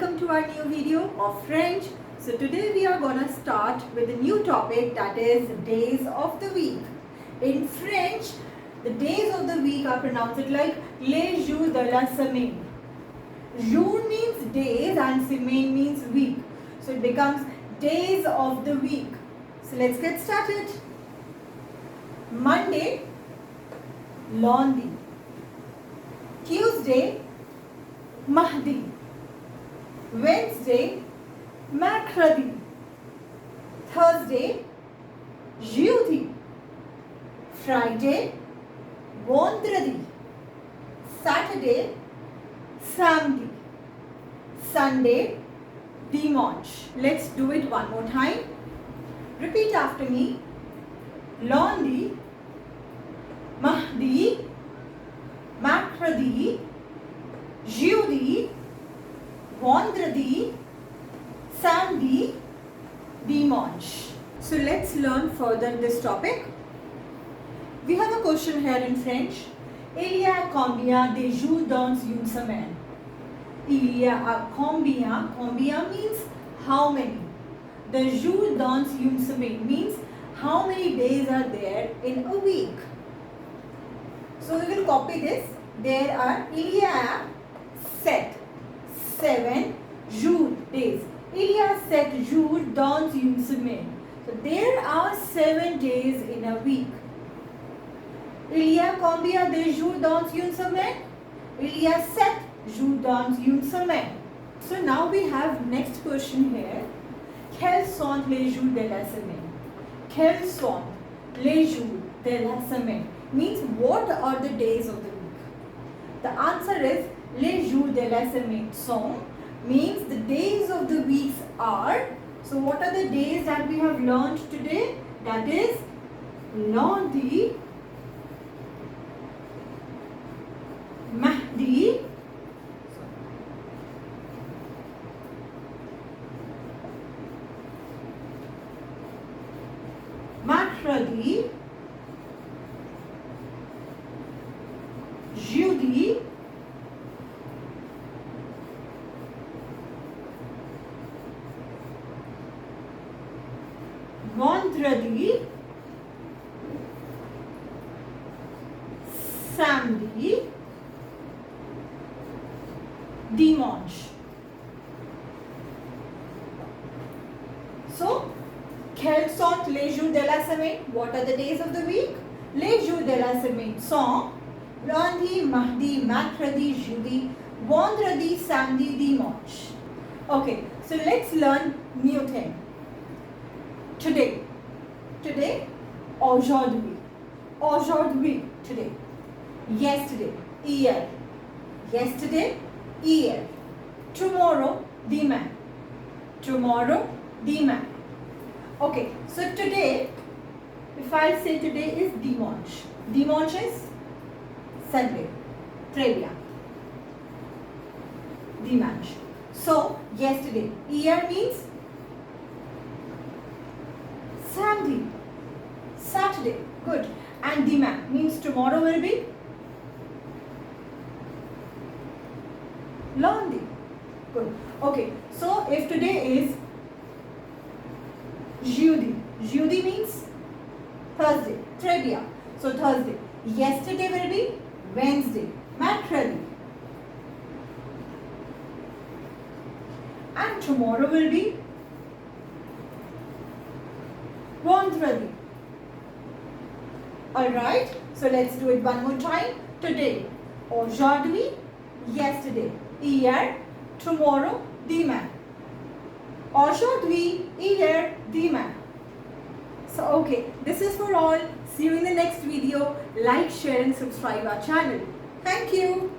welcome to our new video of French. So today we are gonna start with a new topic, that is days of the week. In French, the days of the week are pronounced like les jours de la semaine. Jour means days and semaine means week. So it becomes days of the week. So let's get started. Monday, lundi. Tuesday, mardi. Wednesday, mercredi. Thursday, jeudi. Friday, vendredi. Saturday, samedi. Sunday, dimanche. Let's do it one more time. Repeat after me. Lundi, mardi, mercredi, jeudi, vendredi, samedi, dimanche. So let's learn further this topic. We have a question here in French. Il y a combien de jours dans une semaine? Il y a combien? Combien means how many. The jours dans une semaine means how many days are there in a week. So we will copy this. There are, il y a 7 jours, days. Il y a 7 jours dans une semaine. So there are 7 days in a week. Il y a combien de jours dans une semaine? Il y a 7 jours dans une semaine. So now we have next question here. Quels sont les jours de la semaine? Quels sont les jours de la semaine? Means what are the days of the week? The answer is les jours de la semaine sont means the days of the weeks are. So what are the days that we have learned today? That is lundi, mardi, mercredi, jeudi, vendredi, samedi, dimanche. So, quels sont les jours de la semaine? What are the days of the week? Les jours de la semaine sont lundi, mardi, mercredi, jeudi, vendredi, samedi, dimanche. Okay, so let's learn new thing. Today, aujourd'hui, aujourd'hui, today. Yesterday, hier, yesterday, hier. Tomorrow, demain, tomorrow, demain. Okay, so today, if I say today is dimanche. Dimanche is Sunday. Très bien. Dimanche. So, yesterday. Hier means Sunday. Saturday. Good. And demain means tomorrow will be lundi. Good. Okay. So, if today is jeudi. Jeudi means Thursday. Très bien. So, Thursday. Yesterday will be Wednesday. Mercredi. And tomorrow will be vendredi. Alright. So, let's do it one more time. Today. Aujourd'hui. Yesterday. Hier. Tomorrow. Demain. Aujourd'hui, hier, demain. So okay, this is for all. See you in the next video. Like, share and subscribe our channel. Thank you.